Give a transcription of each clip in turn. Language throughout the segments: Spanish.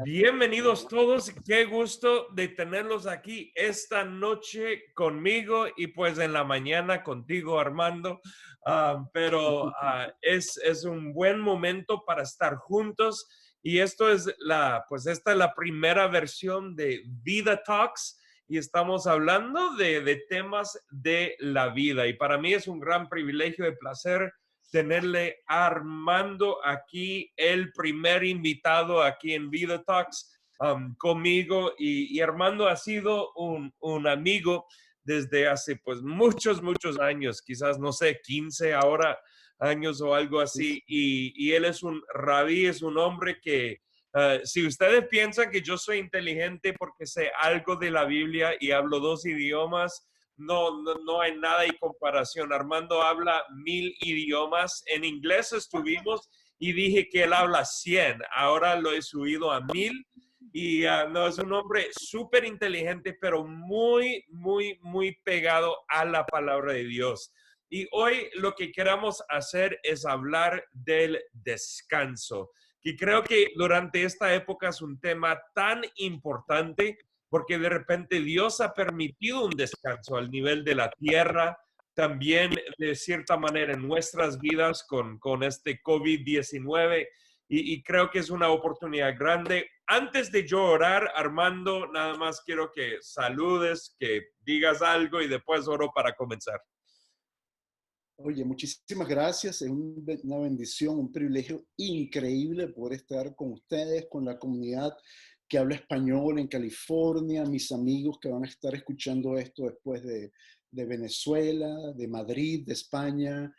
Bienvenidos todos, qué gusto de tenerlos aquí esta noche conmigo y pues en la mañana contigo, Armando. Es un buen momento para estar juntos y esto es pues esta es la primera versión de Vida Talks y estamos hablando de temas de la vida y para mí es un gran privilegio y placer tenerle a Armando aquí, el primer invitado aquí en Vida Talks conmigo. Y Armando ha sido un amigo desde hace pues muchos años, quizás no sé, 15 ahora años o algo así. Y él es un rabí, es un hombre que si ustedes piensan que yo soy inteligente porque sé algo de la Biblia y hablo dos idiomas, no hay nada en comparación. Armando habla 1000 idiomas. En inglés estuvimos y dije que él habla 100. Ahora lo he subido a 1000. Y no, es un hombre súper inteligente, pero muy pegado a la palabra de Dios. Y hoy lo que queramos hacer es hablar del descanso. Y creo que durante esta época es un tema tan importante porque de repente Dios ha permitido un descanso al nivel de la tierra, también de cierta manera en nuestras vidas con este COVID-19 y creo que es una oportunidad grande. Antes de yo orar, Armando, nada más quiero que saludes, que digas algo y después oro para comenzar. Oye, muchísimas gracias. Es una bendición, un privilegio increíble poder estar con ustedes, con la comunidad que habla español en California, mis amigos que van a estar escuchando esto después de Venezuela, de Madrid, de España,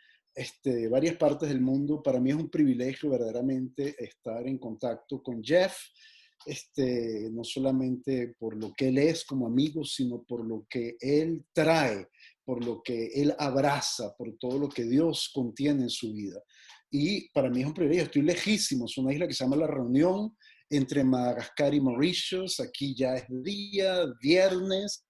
de varias partes del mundo. Para mí es un privilegio verdaderamente estar en contacto con Jeff, no solamente por lo que él es como amigo, sino por lo que él trae, por lo que él abraza, por todo lo que Dios contiene en su vida. Y para mí es un privilegio, estoy lejísimo, es una isla que se llama La Reunión, entre Madagascar y Mauritius. Aquí ya es día, viernes,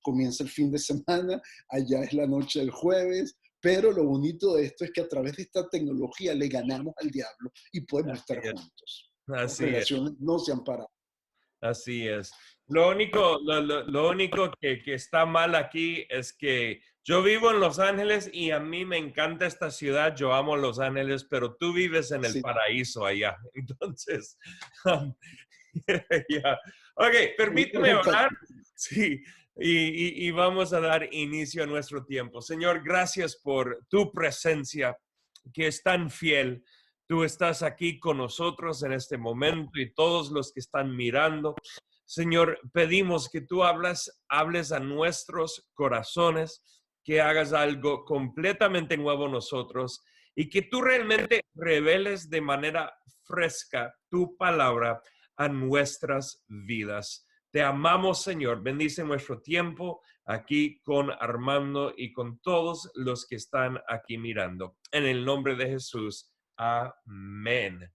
comienza el fin de semana, allá es la noche del jueves, pero lo bonito de esto es que a través de esta tecnología le ganamos al diablo y podemos Así estar es. juntos. Las Así es. relaciones no se han parado. Así es. Lo único que está mal aquí es que yo vivo en Los Ángeles y a mí me encanta esta ciudad, yo amo Los Ángeles, pero tú vives en el Sí. paraíso allá. Entonces, um, ya. Ok, Vivimos permíteme en orar. Sí, y vamos a dar inicio a nuestro tiempo. Señor, gracias por tu presencia que es tan fiel. Tú estás aquí con nosotros en este momento y todos los que están mirando. Señor, pedimos que tú hables a nuestros corazones, que hagas algo completamente nuevo en nosotros y que tú realmente reveles de manera fresca tu palabra a nuestras vidas. Te amamos, Señor. Bendice nuestro tiempo aquí con Armando y con todos los que están aquí mirando. En el nombre de Jesús. Amén.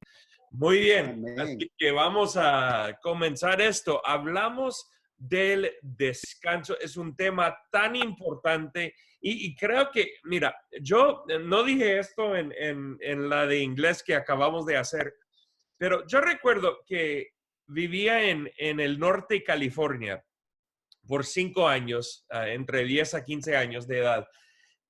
Muy bien, Amén. así que vamos a comenzar esto. Hablamos del descanso, es un tema tan importante y creo que, mira, yo no dije esto en la de inglés que acabamos de hacer, pero yo recuerdo que vivía en el norte de California por 5 años, entre 10 a 15 años de edad.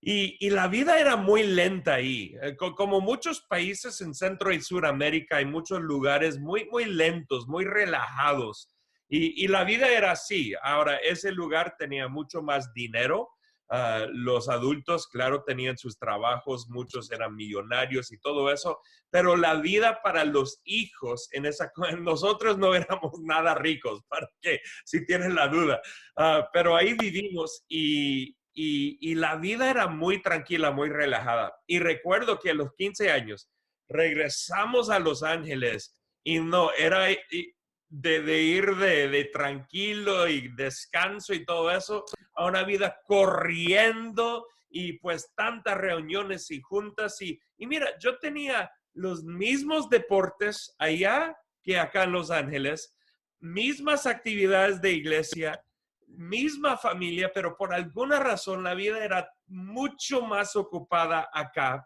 Y la vida era muy lenta ahí. Como muchos países en Centro y Suramérica, hay muchos lugares muy lentos, muy relajados. Y la vida era así. Ahora, ese lugar tenía mucho más dinero. Los adultos, claro, tenían sus trabajos, muchos eran millonarios y todo eso, pero la vida para los hijos nosotros no éramos nada ricos, para que si tienen la duda. Pero ahí vivimos y la vida era muy tranquila, muy relajada. Y recuerdo que a los 15 años regresamos a Los Ángeles y no, era de ir de tranquilo y descanso y todo eso a una vida corriendo y pues tantas reuniones y juntas. Y mira, yo tenía los mismos deportes allá que acá en Los Ángeles, mismas actividades de iglesia, misma familia, pero por alguna razón la vida era mucho más ocupada acá.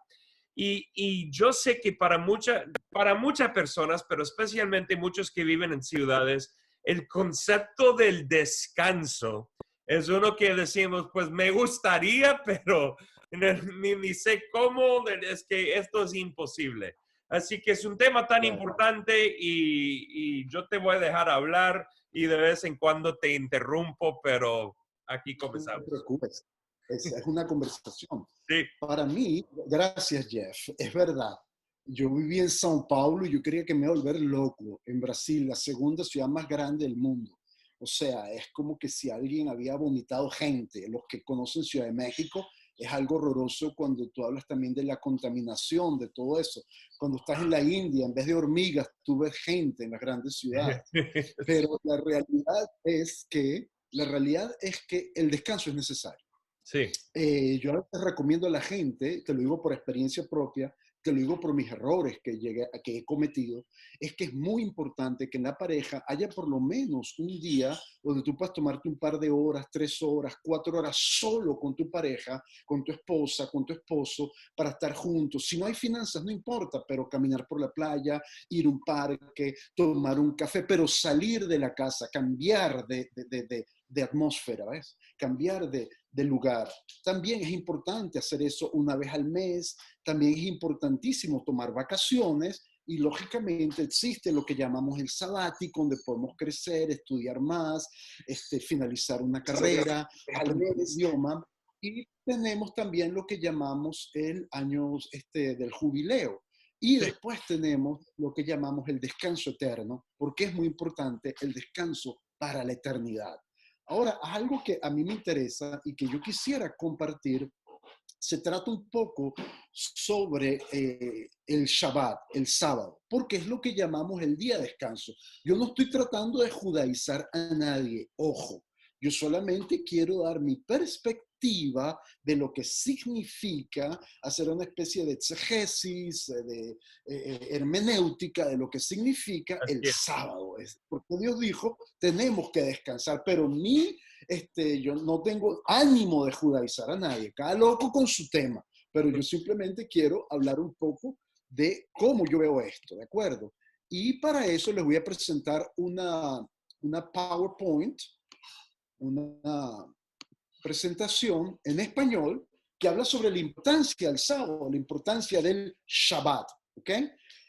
Y yo sé que para muchas personas, pero especialmente muchos que viven en ciudades, el concepto del descanso es uno que decimos, pues me gustaría, pero ni sé cómo, es que esto es imposible. Así que es un tema tan Claro, importante y yo te voy a dejar hablar y de vez en cuando te interrumpo, pero aquí no te comenzamos. preocupes. Es una conversación. Sí. Para mí, gracias Jeff, es verdad. Yo viví en São Paulo y yo creía que me iba a volver loco en Brasil, la segunda ciudad más grande del mundo. O sea, es como que si alguien había vomitado gente. Los que conocen Ciudad de México, es algo horroroso cuando tú hablas también de la contaminación, de todo eso. Cuando estás en la India, en vez de hormigas, tú ves gente en las grandes ciudades. Pero la realidad es que el descanso es necesario. Sí. Yo a veces recomiendo a la gente, te lo digo por experiencia propia, te lo digo por mis errores que he cometido, es que es muy importante que en la pareja haya por lo menos un día donde tú puedas tomarte un par de horas, 3 horas, 4 horas solo con tu pareja, con tu esposa, con tu esposo, para estar juntos. Si no hay finanzas, no importa, pero caminar por la playa, ir a un parque, tomar un café, pero salir de la casa, cambiar de atmósfera, ¿ves? Cambiar de lugar. También es importante hacer eso una vez al mes. También es importantísimo tomar vacaciones y lógicamente existe lo que llamamos el sabático, donde podemos crecer, estudiar más, finalizar una carrera, aprender un idioma. Y tenemos también lo que llamamos el año del jubileo. Y Sí. después tenemos lo que llamamos el descanso eterno, porque es muy importante el descanso para la eternidad. Ahora, algo que a mí me interesa y que yo quisiera compartir, se trata un poco sobre el Shabbat, el sábado, porque es lo que llamamos el día de descanso. Yo no estoy tratando de judaizar a nadie, ojo, yo solamente quiero dar mi perspectiva de lo que significa hacer una especie de exegesis, hermenéutica de lo que significa Así el es. sábado. Porque Dios dijo, tenemos que descansar, pero yo no tengo ánimo de judaizar a nadie, cada loco con su tema, pero yo simplemente quiero hablar un poco de cómo yo veo esto, ¿de acuerdo? Y para eso les voy a presentar una PowerPoint, una presentación en español que habla sobre la importancia del sábado, la importancia del Shabbat, ¿ok?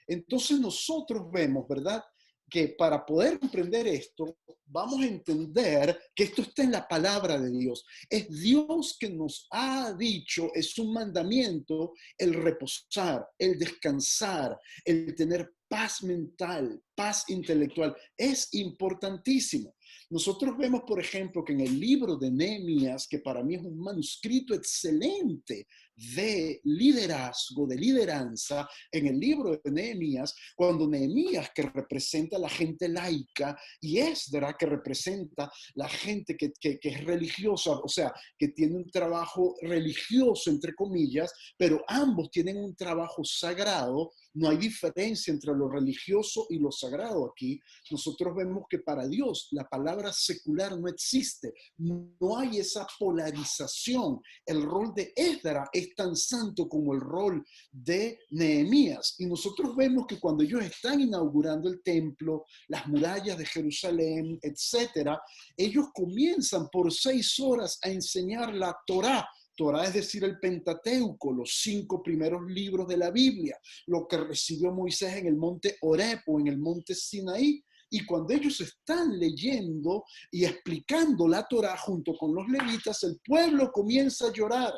Entonces nosotros vemos, ¿verdad? Que para poder comprender esto, vamos a entender que esto está en la palabra de Dios. Es Dios que nos ha dicho, es un mandamiento, el reposar, el descansar, el tener paz mental, paz intelectual. Es importantísimo. Nosotros vemos, por ejemplo, que en el libro de Nehemías, que para mí es un manuscrito excelente de liderazgo, de lideranza, en el libro de Nehemías, cuando Nehemías, que representa a la gente laica, y Esdras, que representa la gente que es religiosa, o sea, que tiene un trabajo religioso, entre comillas, pero ambos tienen un trabajo sagrado. No hay diferencia entre lo religioso y lo sagrado aquí. Nosotros vemos que para Dios la palabra secular no existe. No hay esa polarización. El rol de Esdras es tan santo como el rol de Nehemías. Y nosotros vemos que cuando ellos están inaugurando el templo, las murallas de Jerusalén, etcétera, ellos comienzan por 6 horas a enseñar la Torá. Torá es decir, el Pentateuco, los 5 primeros libros de la Biblia, lo que recibió Moisés en el monte Horeb o en el monte Sinaí. Y cuando ellos están leyendo y explicando la Torá junto con los levitas, el pueblo comienza a llorar,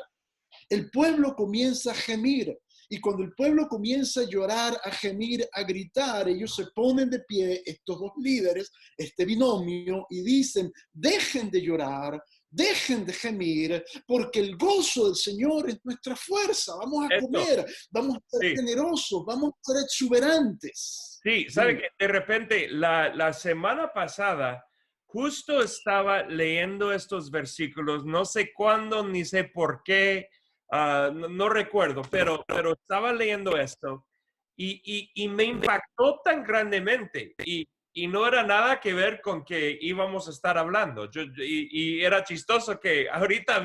el pueblo comienza a gemir. Y cuando el pueblo comienza a llorar, a gemir, a gritar, ellos se ponen de pie, estos dos líderes, este binomio, y dicen, dejen de llorar, dejen de gemir, porque el gozo del Señor es nuestra fuerza. Vamos a Esto, comer, vamos a ser sí. generosos, vamos a ser exuberantes. Sí, sabe Dime. que de repente la semana pasada justo estaba leyendo estos versículos, no sé cuándo ni sé por qué, no recuerdo, pero estaba leyendo esto y me impactó tan grandemente y no era nada que ver con que íbamos a estar hablando. Y era chistoso que ahorita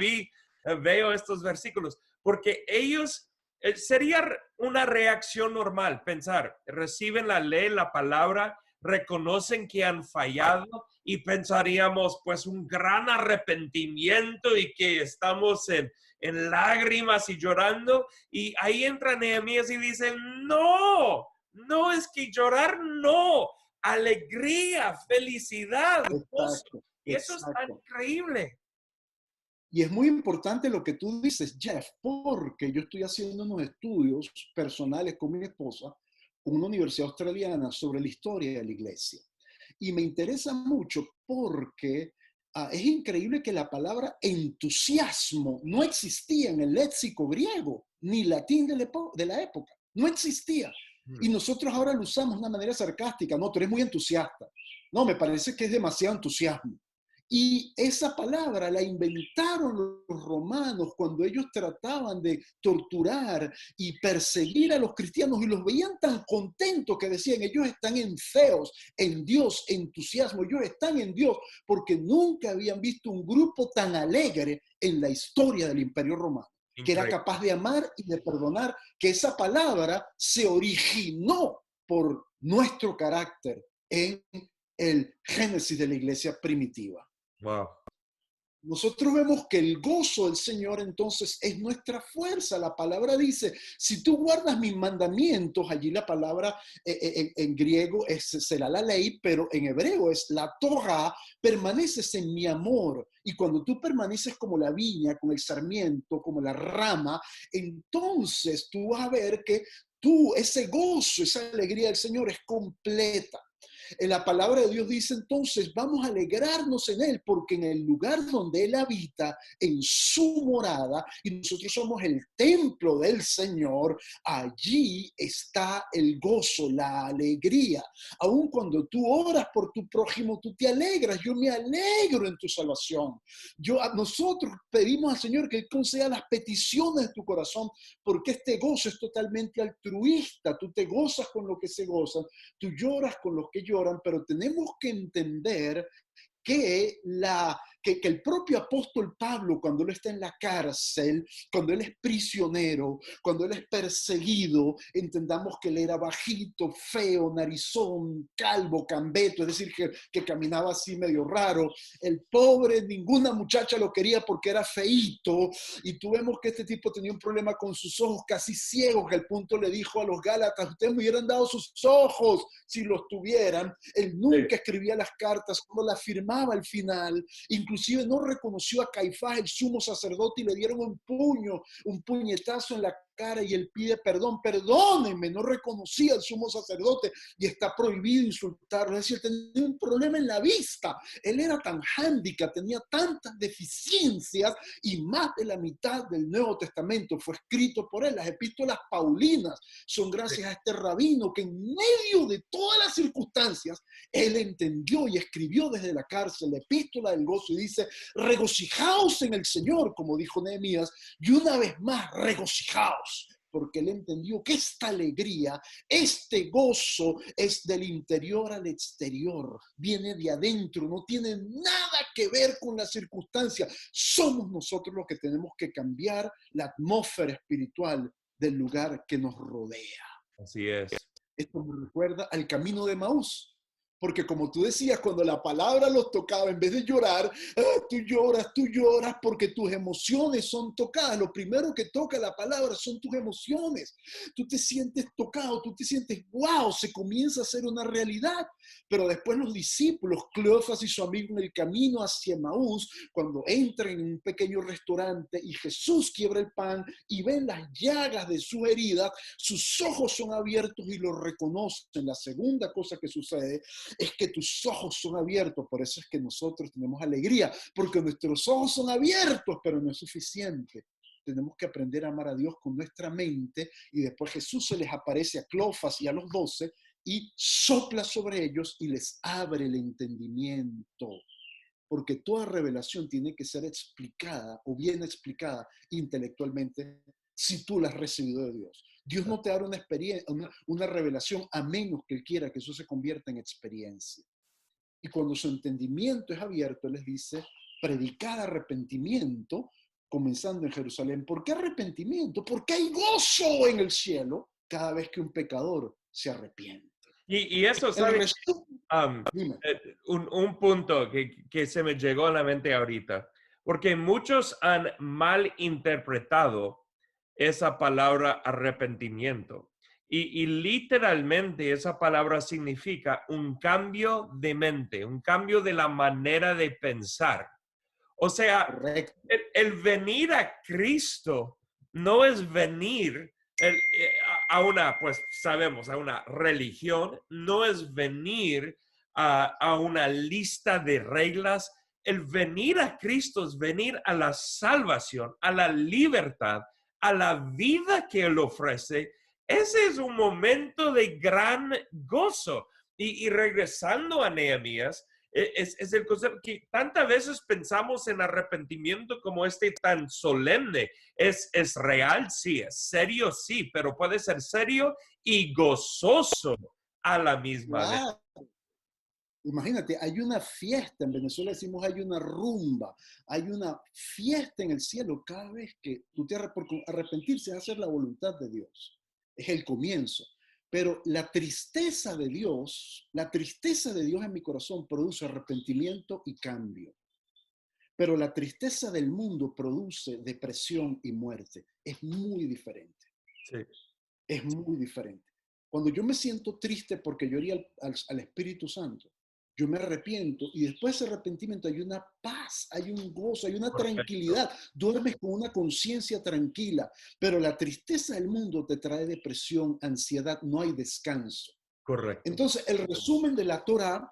veo estos versículos porque ellos sería una reacción normal pensar, reciben la ley, la palabra, reconocen que han fallado y pensaríamos pues un gran arrepentimiento y que estamos en lágrimas y llorando. Y ahí entra Nehemías y dice, no, no es que llorar, no, alegría, felicidad, gozo. Exacto, Y eso es tan exacto. increíble. Y es muy importante lo que tú dices, Jeff, porque yo estoy haciendo unos estudios personales con mi esposa en una universidad australiana sobre la historia de la iglesia. Y me interesa mucho porque es increíble que la palabra entusiasmo no existía en el léxico griego ni latín de la época. No existía. Y nosotros ahora lo usamos de una manera sarcástica. No, tú eres muy entusiasta. No, me parece que es demasiado entusiasmo. Y esa palabra la inventaron los romanos cuando ellos trataban de torturar y perseguir a los cristianos y los veían tan contentos que decían, ellos están en feos, en Dios, entusiasmo, ellos están en Dios, porque nunca habían visto un grupo tan alegre en la historia del Imperio Romano, que era Increíble. capaz de amar y de perdonar, que esa palabra se originó por nuestro carácter en el génesis de la iglesia primitiva. Wow. Nosotros vemos que el gozo del Señor entonces es nuestra fuerza. La palabra dice, si tú guardas mis mandamientos, allí la palabra en griego será la ley, pero en hebreo es la Torah, permaneces en mi amor. Y cuando tú permaneces como la viña, como el sarmiento, como la rama, entonces tú vas a ver que tú, ese gozo, esa alegría del Señor es completa. En la palabra de Dios dice entonces, vamos a alegrarnos en Él, porque en el lugar donde Él habita, en su morada, y nosotros somos el templo del Señor, allí está el gozo, la alegría. Aun cuando tú oras por tu prójimo, tú te alegras. Yo me alegro en tu salvación. Nosotros pedimos al Señor que Él conceda las peticiones de tu corazón, porque este gozo es totalmente altruista. Tú te gozas con lo que se gozan, tú lloras con los que lloran, pero tenemos que entender que el propio apóstol Pablo, cuando él está en la cárcel, cuando él es prisionero, cuando él es perseguido, entendamos que él era bajito, feo, narizón, calvo, cambeto, es decir, que caminaba así medio raro. El pobre, ninguna muchacha lo quería porque era feíto, y tú vemos que este tipo tenía un problema con sus ojos casi ciegos, que al punto le dijo a los Gálatas, ustedes me hubieran dado sus ojos si los tuvieran. Él nunca escribía las cartas, solo las firmaba al final. Inclusive no reconoció a Caifás, el sumo sacerdote, y le dieron un puñetazo en la cara y él pide perdón, perdónenme, no reconocía al sumo sacerdote y está prohibido insultarlo. Es decir, tenía un problema en la vista, él era tan handicap, tenía tantas deficiencias y más de la mitad del Nuevo Testamento fue escrito por él. Las epístolas paulinas son gracias a este rabino que en medio de todas las circunstancias él entendió y escribió desde la cárcel la epístola del gozo y dice, regocijaos en el Señor, como dijo Nehemías, y una vez más, regocijaos, porque él entendió que esta alegría, este gozo es del interior al exterior, viene de adentro, no tiene nada que ver con la circunstancia. Somos nosotros los que tenemos que cambiar la atmósfera espiritual del lugar que nos rodea. Así es. Esto me recuerda al camino de Maús. Porque como tú decías, cuando la palabra los tocaba, en vez de llorar, tú lloras porque tus emociones son tocadas. Lo primero que toca la palabra son tus emociones. Tú te sientes tocado, tú te sientes, wow, se comienza a hacer una realidad. Pero después los discípulos, Cleofas y su amigo en el camino hacia Maús, cuando entran en un pequeño restaurante y Jesús quiebra el pan y ven las llagas de sus heridas, sus ojos son abiertos y lo reconocen. La segunda cosa que sucede es que tus ojos son abiertos, por eso es que nosotros tenemos alegría, porque nuestros ojos son abiertos, pero no es suficiente. Tenemos que aprender a amar a Dios con nuestra mente y después Jesús se les aparece a Cleofas y a los 12 y sopla sobre ellos y les abre el entendimiento. Porque toda revelación tiene que ser explicada o bien explicada intelectualmente si tú la has recibido de Dios. Dios no te da una experiencia, una revelación a menos que Él quiera que eso se convierta en experiencia. Y cuando su entendimiento es abierto, Él les dice, predicad arrepentimiento, comenzando en Jerusalén. ¿Por qué arrepentimiento? Porque hay gozo en el cielo cada vez que un pecador se arrepiente. Y eso, El ¿sabes? resumen, Um, dime. un punto que se me llegó a la mente ahorita, porque muchos han mal interpretado esa palabra arrepentimiento. Y literalmente esa palabra significa un cambio de mente, un cambio de la manera de pensar. O sea, Correcto. el venir a Cristo no es venir a una, pues sabemos, a una religión, no es venir a una lista de reglas. El venir a Cristo es venir a la salvación, a la libertad, a la vida que Él ofrece. Ese es un momento de gran gozo. Y regresando a Nehemías, es el concepto que tantas veces pensamos en arrepentimiento como tan solemne. Es real, sí, es serio, sí, pero puede ser serio y gozoso a la misma vez. Claro. Imagínate, hay una fiesta, en Venezuela decimos hay una rumba, hay una fiesta en el cielo cada vez que tú te porque arrepentirse es hacer la voluntad de Dios, es el comienzo. Pero la tristeza de Dios en mi corazón produce arrepentimiento y cambio. Pero la tristeza del mundo produce depresión y muerte. Es muy diferente. Sí. Es muy diferente. Cuando yo me siento triste porque lloré al Espíritu Santo, yo me arrepiento y después de ese arrepentimiento hay una paz, hay un gozo, hay una Correcto. tranquilidad. Duermes con una conciencia tranquila, pero la tristeza del mundo te trae depresión, ansiedad, no hay descanso. Correcto. Entonces, el resumen de la Torá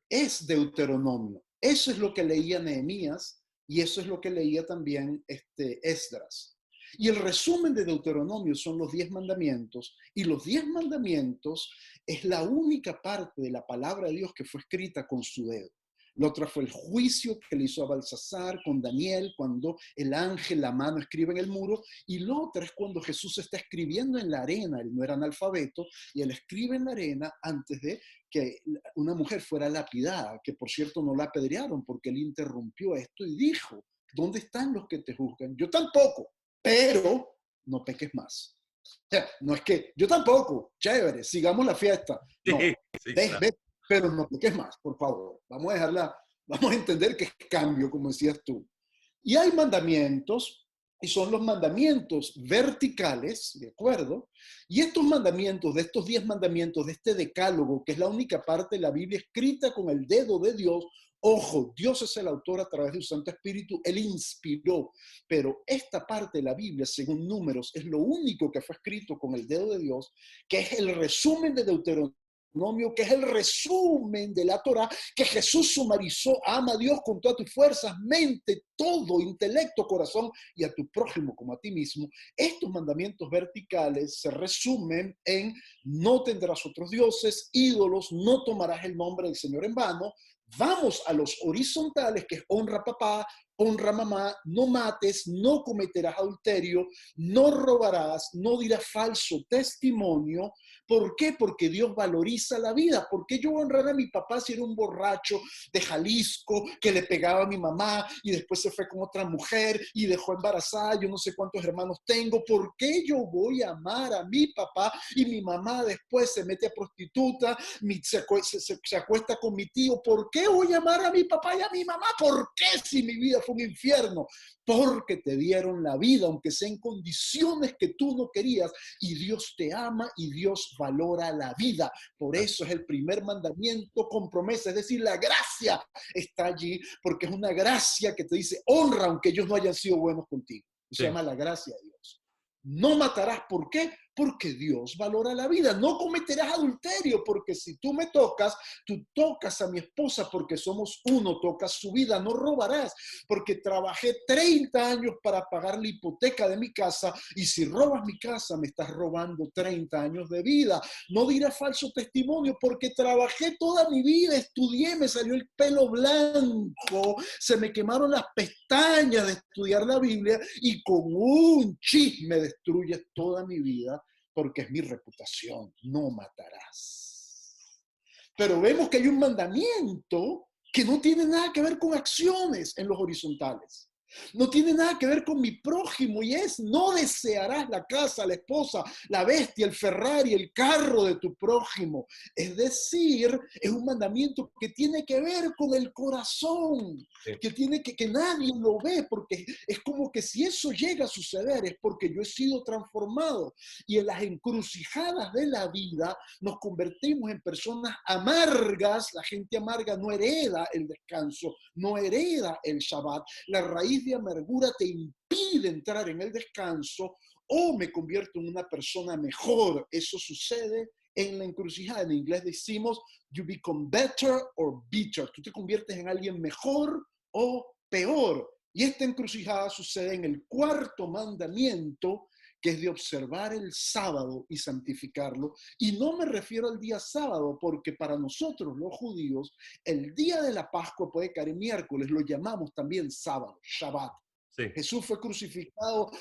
es Deuteronomio. Eso es lo que leía Nehemías y eso es lo que leía también Esdras. Y el resumen de Deuteronomio son los 10 mandamientos, y los 10 mandamientos es la única parte de la palabra de Dios que fue escrita con su dedo. La otra fue el juicio que le hizo a Balsasar con Daniel cuando el ángel, la mano, escribe en el muro, y la otra es cuando Jesús está escribiendo en la arena. Él no era analfabeto y él escribe en la arena antes de que una mujer fuera lapidada, que por cierto no la apedrearon porque él interrumpió esto y dijo: ¿dónde están los que te juzgan? Yo tampoco, pero no peques más. O sea, no es que yo tampoco, chévere, sigamos la fiesta. No, Sí, sí, claro. ve, pero no peques más, por favor. Vamos a entender que es cambio, como decías tú. Y hay mandamientos, y son los mandamientos verticales, ¿de acuerdo? Y estos mandamientos, de estos 10 mandamientos, de este decálogo, que es la única parte de la Biblia escrita con el dedo de Dios, ojo, Dios es el autor a través de su Santo Espíritu, Él inspiró, pero esta parte de la Biblia, según Números, es lo único que fue escrito con el dedo de Dios, que es el resumen de Deuteronomio, que es el resumen de la Torá, que Jesús sumarizó: ama a Dios con todas tus fuerzas, mente, todo, intelecto, corazón, y a tu prójimo como a ti mismo. Estos mandamientos verticales se resumen en: no tendrás otros dioses, ídolos, no tomarás el nombre del Señor en vano. Vamos a los horizontales, que es honra a papá, honra a mamá, no mates, no cometerás adulterio, no robarás, no dirás falso testimonio. ¿Por qué? Porque Dios valoriza la vida. ¿Por qué yo voy a honrar a mi papá si era un borracho de Jalisco que le pegaba a mi mamá y después se fue con otra mujer y dejó embarazada? Yo no sé cuántos hermanos tengo. ¿Por qué yo voy a amar a mi papá y mi mamá después se mete a prostituta, se acuesta con mi tío? ¿Por qué voy a amar a mi papá y a mi mamá? ¿Por qué si mi vida fue un infierno? Porque te dieron la vida, aunque sea en condiciones que tú no querías, y Dios te ama y Dios valora la vida. Por eso es el primer mandamiento con promesa, es decir, la gracia está allí, porque es una gracia que te dice: honra aunque ellos no hayan sido buenos contigo. Se Sí. llama la gracia de Dios. No matarás, ¿por qué? Porque Dios valora la vida. No cometerás adulterio, porque si tú me tocas, tú tocas a mi esposa, porque somos uno, tocas su vida. No robarás, porque trabajé 30 años para pagar la hipoteca de mi casa, y si robas mi casa, me estás robando 30 años de vida. No dirás falso testimonio, porque trabajé toda mi vida, estudié, me salió el pelo blanco, se me quemaron las pestañas de estudiar la Biblia, y con un chisme destruyes toda mi vida, porque es mi reputación: no matarás. Pero vemos que hay un mandamiento que no tiene nada que ver con acciones en los horizontales. No tiene nada que ver con mi prójimo y es, no desearás la casa, la esposa, la bestia, el Ferrari, el carro de tu prójimo. Es decir, es un mandamiento que tiene que ver con el corazón, Sí. que nadie lo ve, porque es como que si eso llega a suceder es porque yo he sido transformado. Y en las encrucijadas de la vida nos convertimos en personas amargas. La gente amarga no hereda el descanso, no hereda el Shabbat. La raíz de amargura te impide entrar en el descanso o me convierto en una persona mejor. Eso sucede en la encrucijada. En inglés decimos, you become better or bitter. Tú te conviertes en alguien mejor o peor. Y esta encrucijada sucede en el cuarto mandamiento, que es de observar el sábado y santificarlo. Y no me refiero al día sábado, porque para nosotros los judíos, el día de la Pascua puede caer miércoles, lo llamamos también sábado, Shabbat. Sí. Jesús fue crucificado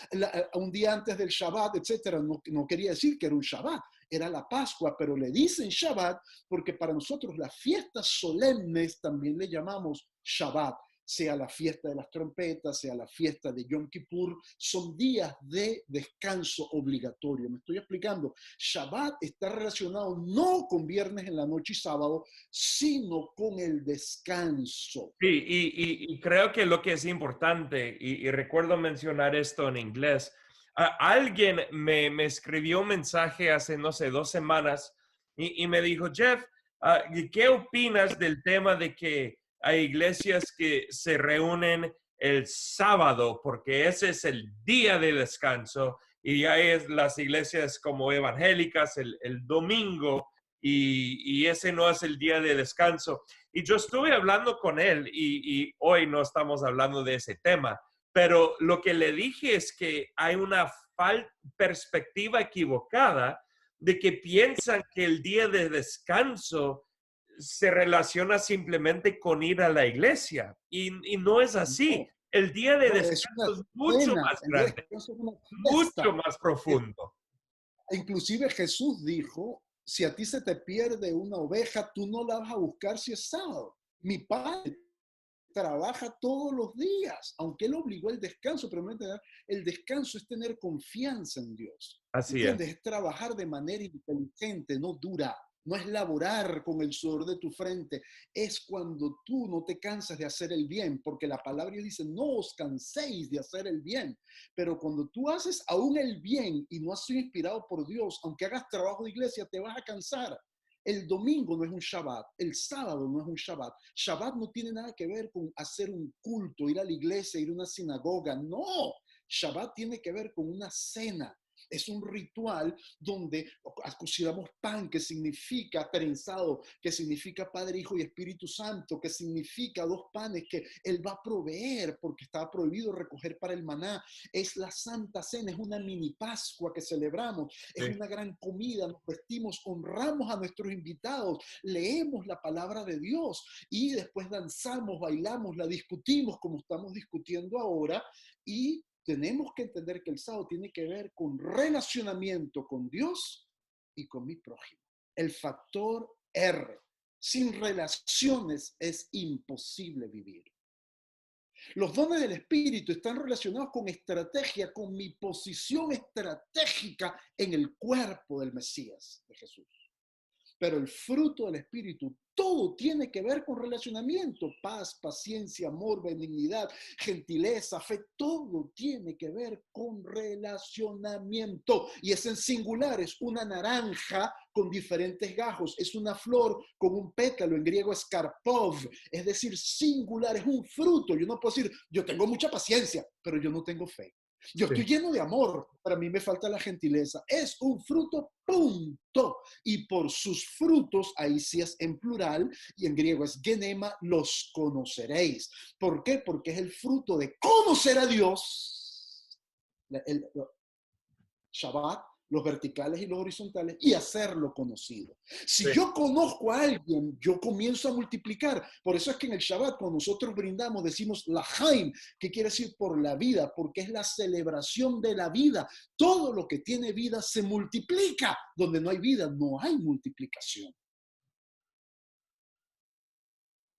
un día antes del Shabbat, etcétera. No quería decir que era un Shabbat, era la Pascua, pero le dicen Shabbat porque para nosotros las fiestas solemnes también le llamamos Shabbat. Sea la fiesta de las trompetas, sea la fiesta de Yom Kippur, son días de descanso obligatorio. Me estoy explicando. Shabbat está relacionado no con viernes en la noche y sábado, sino con el descanso. Sí, y creo que lo que es importante, y recuerdo mencionar esto en inglés, alguien me escribió un mensaje hace, no sé, 2 semanas y me dijo, Jeff, ¿qué opinas del tema de que hay iglesias que se reúnen el sábado porque ese es el día de descanso y hay las iglesias como evangélicas el domingo y ese no es el día de descanso? Y yo estuve hablando con él y hoy no estamos hablando de ese tema, pero lo que le dije es que hay una perspectiva equivocada de que piensan que el día de descanso se relaciona simplemente con ir a la iglesia y no es así. No, El día de no, es una descanso es mucho cena, más el día de grande, descanso es una mucho fiesta. más profundo. Inclusive Jesús dijo, si a ti se te pierde una oveja, tú no la vas a buscar si es sábado. Mi padre trabaja todos los días, aunque él obligó el descanso, pero el descanso es tener confianza en Dios. Así ¿Entiendes? es. Es trabajar de manera inteligente, no dura. No es laborar con el sudor de tu frente, es cuando tú no te cansas de hacer el bien, porque la palabra dice, no os canséis de hacer el bien, pero cuando tú haces aún el bien y no has sido inspirado por Dios, aunque hagas trabajo de iglesia, te vas a cansar. El domingo no es un Shabbat, el sábado no es un Shabbat. Shabbat no tiene nada que ver con hacer un culto, ir a la iglesia, ir a una sinagoga. No, Shabbat tiene que ver con una cena. Es un ritual donde cocinamos pan, que significa prensado, que significa Padre, Hijo y Espíritu Santo, que significa 2 panes que Él va a proveer porque estaba prohibido recoger para el maná. Es la Santa Cena, es una mini Pascua que celebramos, es Sí. una gran comida, nos vestimos, honramos a nuestros invitados, leemos la palabra de Dios y después danzamos, bailamos, la discutimos como estamos discutiendo ahora y tenemos que entender que el sábado tiene que ver con relacionamiento con Dios y con mi prójimo. El factor R. Sin relaciones es imposible vivir. Los dones del Espíritu están relacionados con estrategia, con mi posición estratégica en el cuerpo del Mesías, de Jesús. Pero el fruto del Espíritu, todo tiene que ver con relacionamiento, paz, paciencia, amor, benignidad, gentileza, fe, todo tiene que ver con relacionamiento. Y es en singular, es una naranja con diferentes gajos, es una flor con un pétalo, en griego es karpov, es decir, singular, es un fruto. Yo no puedo decir, yo tengo mucha paciencia, pero yo no tengo fe. Yo Sí. estoy lleno de amor, para mí me falta la gentileza. Es un fruto, punto. Y por sus frutos, ahí sí es en plural, y en griego es genema, los conoceréis. ¿Por qué? Porque es el fruto de conocer a Dios, el Shabbat, los verticales y los horizontales, y hacerlo conocido. Si Sí. yo conozco a alguien, yo comienzo a multiplicar. Por eso es que en el Shabbat, cuando nosotros brindamos, decimos Lahaim, que quiere decir por la vida, porque es la celebración de la vida. Todo lo que tiene vida se multiplica. Donde no hay vida, no hay multiplicación.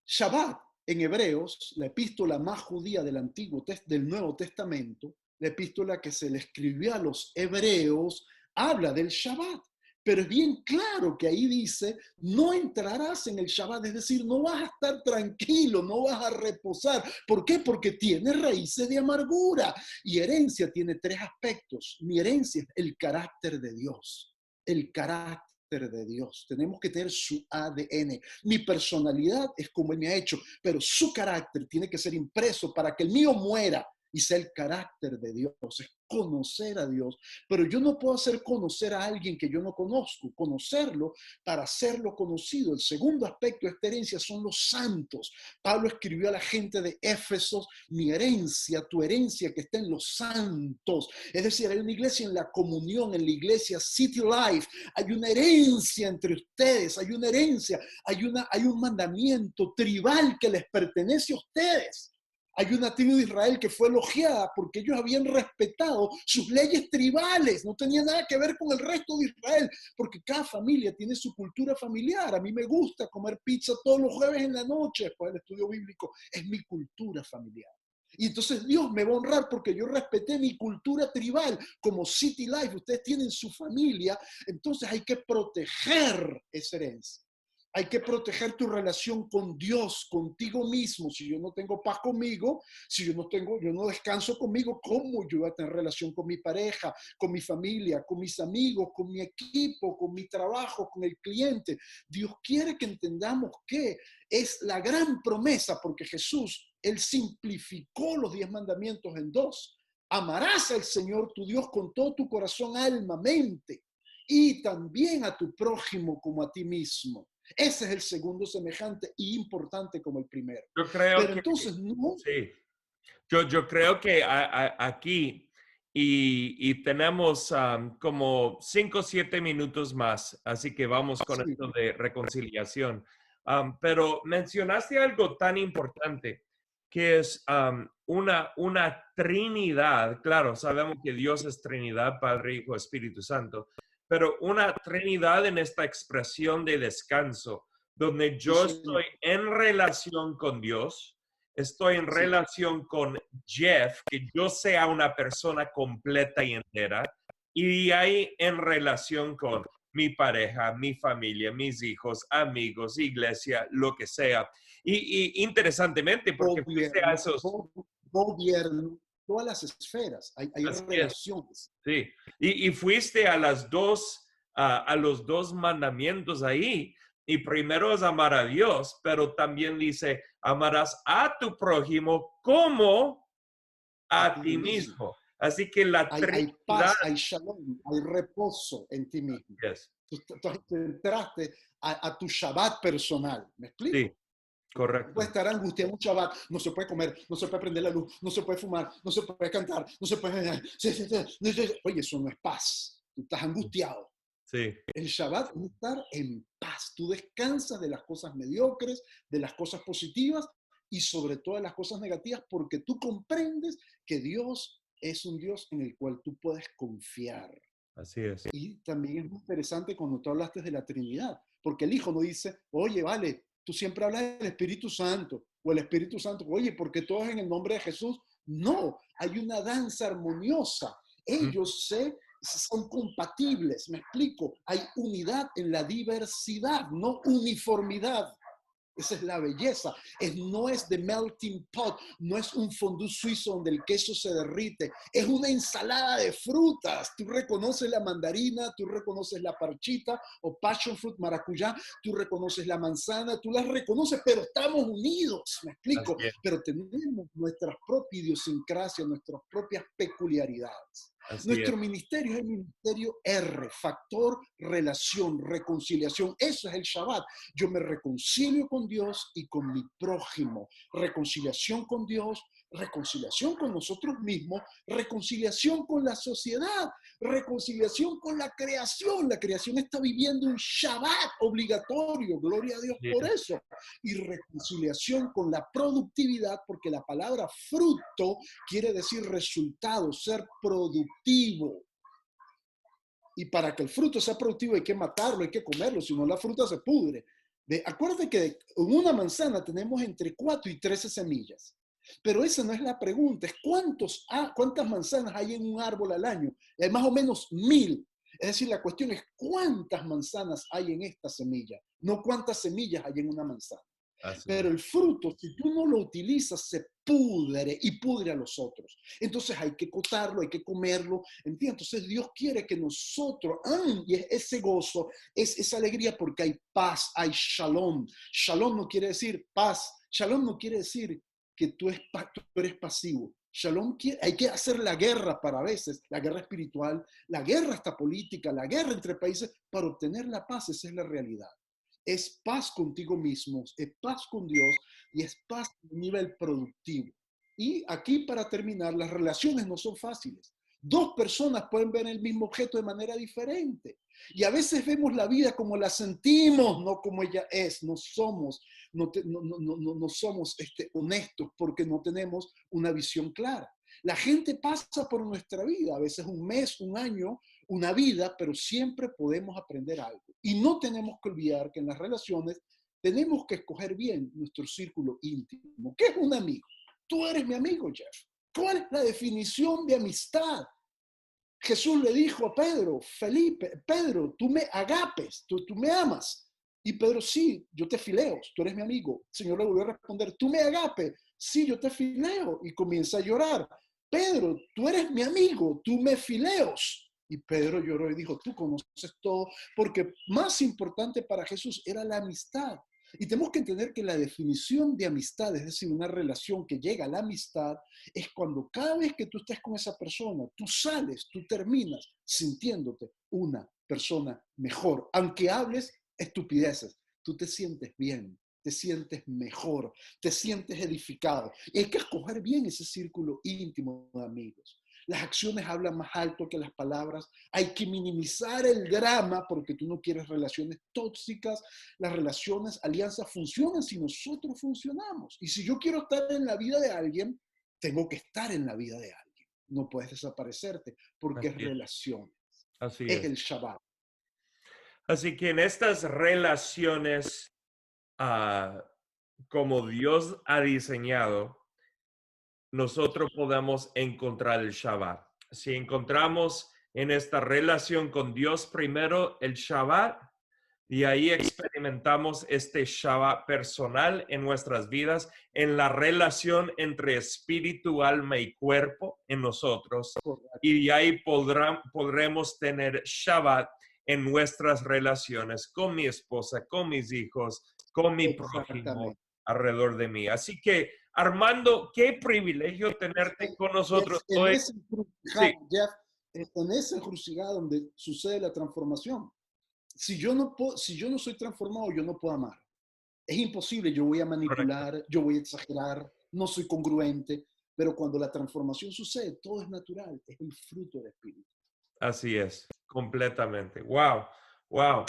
Shabbat en Hebreos, la epístola más judía del Nuevo Testamento, la epístola que se le escribió a los hebreos, habla del Shabbat. Pero es bien claro que ahí dice, no entrarás en el Shabbat, es decir, no vas a estar tranquilo, no vas a reposar. ¿Por qué? Porque tiene raíces de amargura. Y herencia tiene tres aspectos. Mi herencia es el carácter de Dios, el carácter de Dios. Tenemos que tener su ADN. Mi personalidad es como Él me ha hecho, pero su carácter tiene que ser impreso para que el mío muera y sea el carácter de Dios, es conocer a Dios. Pero yo no puedo hacer conocer a alguien que yo no conozco, conocerlo para hacerlo conocido. El segundo aspecto de esta herencia son los santos. Pablo escribió a la gente de Éfeso, mi herencia, tu herencia que está en los santos. Es decir, hay una iglesia en la comunión, en la iglesia City Life, hay una herencia entre ustedes, hay una herencia, hay un mandamiento tribal que les pertenece a ustedes. Hay una tribu de Israel que fue elogiada porque ellos habían respetado sus leyes tribales, no tenía nada que ver con el resto de Israel, porque cada familia tiene su cultura familiar. A mí me gusta comer pizza todos los jueves en la noche después del estudio bíblico, es mi cultura familiar. Y entonces Dios me va a honrar porque yo respeté mi cultura tribal como City Life. Ustedes tienen su familia, entonces hay que proteger esa herencia. Hay que proteger tu relación con Dios, contigo mismo. Si yo no tengo paz conmigo, si yo no descanso conmigo, ¿cómo yo voy a tener relación con mi pareja, con mi familia, con mis amigos, con mi equipo, con mi trabajo, con el cliente? Dios quiere que entendamos que es la gran promesa, porque Jesús, Él simplificó los 10 mandamientos en dos. Amarás al Señor tu Dios con todo tu corazón, alma, mente, y también a tu prójimo como a ti mismo. Ese es el segundo semejante y importante como el primero. Yo creo Pero que, entonces no. sí, yo creo que aquí y tenemos como 5 o 7 minutos más, así que vamos con Sí, esto de reconciliación. Pero mencionaste algo tan importante que es una trinidad. Claro, sabemos que Dios es Trinidad, Padre, Hijo, Espíritu Santo, pero una trinidad en esta expresión de descanso, donde sí, yo estoy señor. en relación con Dios, estoy en Sí. relación con Jeff, que yo sea una persona completa y entera, y ahí en relación con mi pareja, mi familia, mis hijos, amigos, iglesia, lo que sea. Y interesantemente, porque fuiste a Gobierno, esos, gobierno, todas las esferas, hay así es, relaciones. sí, y fuiste a las dos, a los dos mandamientos ahí. Y primero es amar a Dios, pero también dice, amarás a tu prójimo como A a ti ti mismo. mismo. Así que la Hay Trinidad paz, hay shalom, hay reposo en ti mismo. es, Tú entraste a tu Shabbat personal. ¿Me sí, explico? No puede correcto. estar angustiado en un Shabbat, no se puede comer, no se puede prender la luz, no se puede fumar, no se puede cantar, no se puede. Oye, eso no es paz. Tú estás angustiado. Sí, El Shabbat es estar en paz. Tú descansas de las cosas mediocres, de las cosas positivas y sobre todo de las cosas negativas porque tú comprendes que Dios es un Dios en el cual tú puedes confiar. así es. Y también es muy interesante cuando tú hablaste de la Trinidad, porque el Hijo no dice, oye, vale, tú siempre hablas del Espíritu Santo, o el Espíritu Santo, oye, porque todos en el nombre de Jesús. No, hay una danza armoniosa. Mm. Ellos son compatibles, me explico. Hay unidad en la diversidad, no uniformidad. Esa es la belleza. No es de melting pot, no es un fondue suizo donde el queso se derrite. Es una ensalada de frutas. Tú reconoces la mandarina, tú reconoces la parchita o passion fruit maracuyá, tú reconoces la manzana, tú las reconoces, pero estamos unidos, me Así explico. es, Pero tenemos nuestras propias idiosincrasias, nuestras propias peculiaridades. así es. Nuestro ministerio es el ministerio R, factor, relación, reconciliación. Eso es el Shabbat. Yo me reconcilio con Dios y con mi prójimo. Reconciliación con Dios, reconciliación con nosotros mismos, reconciliación con la sociedad, reconciliación con la creación. La creación está viviendo un Shabbat obligatorio, gloria a Dios Así por es. eso. Y reconciliación con la productividad, porque la palabra fruto quiere decir resultado, ser productivo. Y para que el fruto sea productivo hay que matarlo, hay que comerlo, si no la fruta se pudre. Acuérdate que en una manzana tenemos entre 4 y 13 semillas. Pero esa no es la pregunta, es cuántas manzanas hay en un árbol al año. Hay más o menos 1000. Es decir, la cuestión es cuántas manzanas hay en esta semilla, no cuántas semillas hay en una manzana. Así Pero es. el fruto, si tú no lo utilizas, se pudre y pudre a los otros. Entonces hay que cortarlo, hay que comerlo. ¿Entiendes? Entonces Dios quiere que nosotros, y es ese gozo, es esa alegría porque hay paz, hay shalom. Shalom no quiere decir paz. Shalom no quiere decir que tú eres pasivo. Shalom hay que hacer la guerra para a veces, la guerra espiritual, la guerra hasta política, la guerra entre países para obtener la paz. Esa es la realidad. Es paz contigo mismo, es paz con Dios y es paz a nivel productivo. Y aquí para terminar, las relaciones no son fáciles. Dos personas pueden ver el mismo objeto de manera diferente. Y a veces vemos la vida como la sentimos, no como ella es. No somos, no somos honestos porque no tenemos una visión clara. La gente pasa por nuestra vida, a veces un mes, un año, una vida, pero siempre podemos aprender algo. Y no tenemos que olvidar que en las relaciones tenemos que escoger bien nuestro círculo íntimo. ¿Qué es un amigo? Tú eres mi amigo, Jeff. ¿Cuál es la definición de amistad? Jesús le dijo a Pedro, Felipe, Pedro, tú me agapes, tú me amas. Y Pedro, sí, yo te fileo, tú eres mi amigo. El Señor le volvió a responder, tú me agapes, sí, yo te fileo. Y comienza a llorar. Pedro, tú eres mi amigo, tú me fileos. Y Pedro lloró y dijo, tú conoces todo, porque más importante para Jesús era la amistad. Y tenemos que entender que la definición de amistad, es decir, una relación que llega a la amistad, es cuando cada vez que tú estés con esa persona, tú sales, tú terminas sintiéndote una persona mejor. Aunque hables estupideces, tú te sientes bien, te sientes mejor, te sientes edificado. Y hay que escoger bien ese círculo íntimo de amigos. Las acciones hablan más alto que las palabras. Hay que minimizar el drama porque tú no quieres relaciones tóxicas. Las relaciones, alianzas funcionan si nosotros funcionamos. Y si yo quiero estar en la vida de alguien, tengo que estar en la vida de alguien. No puedes desaparecerte porque es Así es. relación. Así Es es. el Shabbat. Así que en estas relaciones, ah, como Dios ha diseñado, nosotros podemos encontrar el Shabbat. Si encontramos en esta relación con Dios primero el Shabbat, y ahí experimentamos este Shabbat personal en nuestras vidas, en la relación entre espíritu, alma y cuerpo en nosotros. Y ahí podremos tener Shabbat en nuestras relaciones con mi esposa, con mis hijos, con mi prójimo Exactamente. alrededor de mí. Así que, Armando, qué privilegio tenerte con nosotros En hoy. ese Sí, encrucijada, Jeff, en esa encrucijada donde sucede la transformación. Si yo no soy transformado, yo no puedo amar. Es imposible, yo voy a correcto. manipular, yo voy a exagerar, no soy congruente, pero cuando la transformación sucede, todo es natural, es el fruto del Espíritu. Así es, completamente. Wow, wow.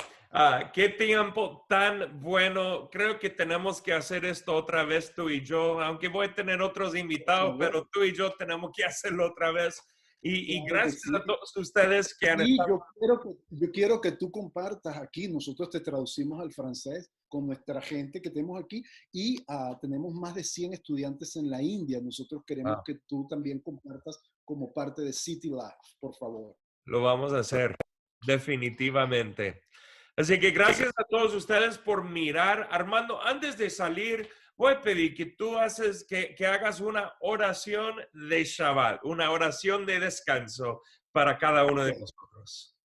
Qué tiempo tan bueno. Creo que tenemos que hacer esto otra vez tú y yo, aunque voy a tener otros Por invitados, favor, pero tú y yo tenemos que hacerlo otra vez. Y claro que gracias sí. a todos ustedes que han Y estado. yo quiero que tú compartas aquí, nosotros te traducimos al francés con nuestra gente que tenemos aquí y tenemos más de 100 estudiantes en la India. Nosotros queremos Wow, que tú también compartas como parte de City Life, por favor. lo vamos a hacer, definitivamente. Así que gracias a todos ustedes por mirar. Armando, antes de salir, voy a pedir que tú que hagas una oración de Shabbat, una oración de descanso para cada uno Ok, de nosotros.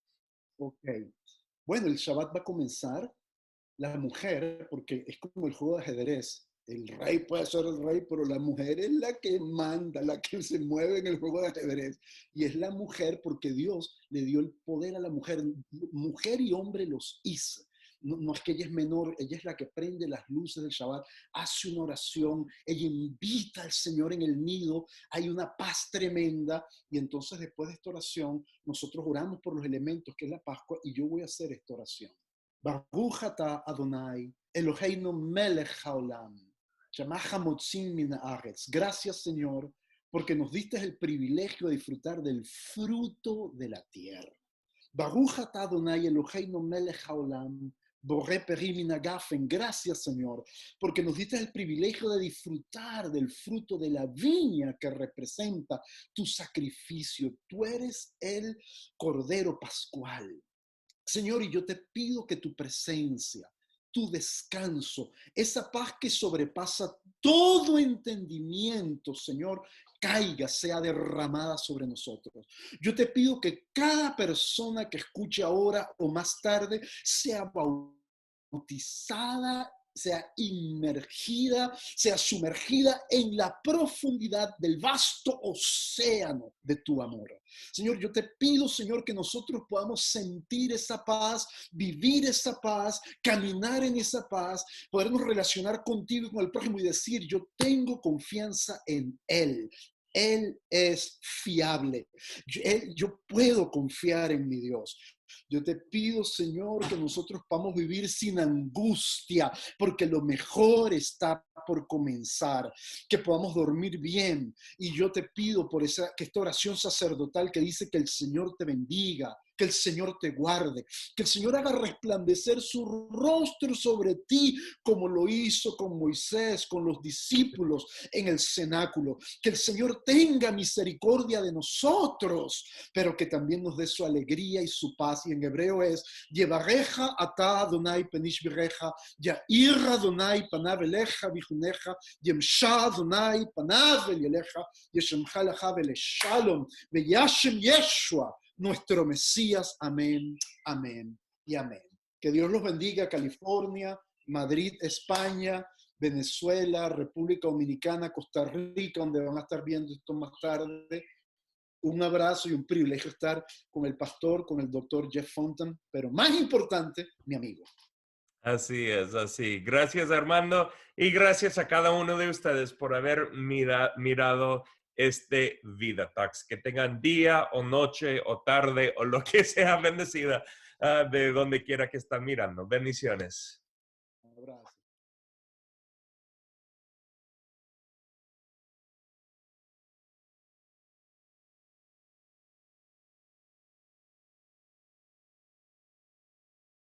ok. Bueno, el Shabbat va a comenzar. La mujer, porque es como el juego de ajedrez. El rey puede ser el rey, pero la mujer es la que manda, la que se mueve en el juego de ajedrez. Y es la mujer porque Dios le dio el poder a la mujer. Mujer y hombre los hizo. No, no es que ella es menor, ella es la que prende las luces del Shabbat, hace una oración, ella invita al Señor en el nido, hay una paz tremenda y entonces después de esta oración nosotros oramos por los elementos que es la Pascua y yo voy a hacer esta oración. Baruch ata Adonai, Eloheinu melech haolam, shamacha motzim min haaretz. Gracias, Señor, porque nos diste el privilegio de disfrutar del fruto de la tierra. Baruch ata Adonai, Eloheinu melech haolam, Borré Periminagafen, gracias Señor, porque nos diste el privilegio de disfrutar del fruto de la viña que representa tu sacrificio. Tú eres el Cordero Pascual. Señor, y yo te pido que tu presencia, tu descanso, esa paz que sobrepasa todo entendimiento, Señor, caiga, sea derramada sobre nosotros. Yo te pido que cada persona que escuche ahora o más tarde sea bautizada, sea inmergida, sea sumergida en la profundidad del vasto océano de tu amor. Señor, yo te pido, Señor, que nosotros podamos sentir esa paz, vivir esa paz, caminar en esa paz, podernos relacionar contigo y con el prójimo y decir, yo tengo confianza en Él. Él es fiable. Yo puedo confiar en mi Dios. Yo te pido, Señor, que nosotros podamos vivir sin angustia, porque lo mejor está por comenzar, que podamos dormir bien. Y yo te pido por que esta oración sacerdotal que dice que el Señor te bendiga, que el Señor te guarde, que el Señor haga resplandecer su rostro sobre ti, como lo hizo con Moisés, con los discípulos en el cenáculo. Que el Señor tenga misericordia de nosotros, pero que también nos dé su alegría y su paz. Y en hebreo es, Yevareja ata Adonai penish bireja, Yair Adonai panav eleja vijuneja, Yemsha Adonai panav elieleja, Yeshemcha lecha veleshalom, veyashem Yeshua, nuestro Mesías. Amén, amén y amén. Que Dios los bendiga, California, Madrid, España, Venezuela, República Dominicana, Costa Rica, donde van a estar viendo esto más tarde. Un abrazo y un privilegio estar con el pastor, con el doctor Jeff Fontan, pero más importante, mi amigo. Así es, así. Gracias, Armando, y gracias a cada uno de ustedes por haber mirado este Vida Talks. Que tengan día o noche o tarde o lo que sea bendecida de donde quiera que están mirando. Bendiciones. Un abrazo.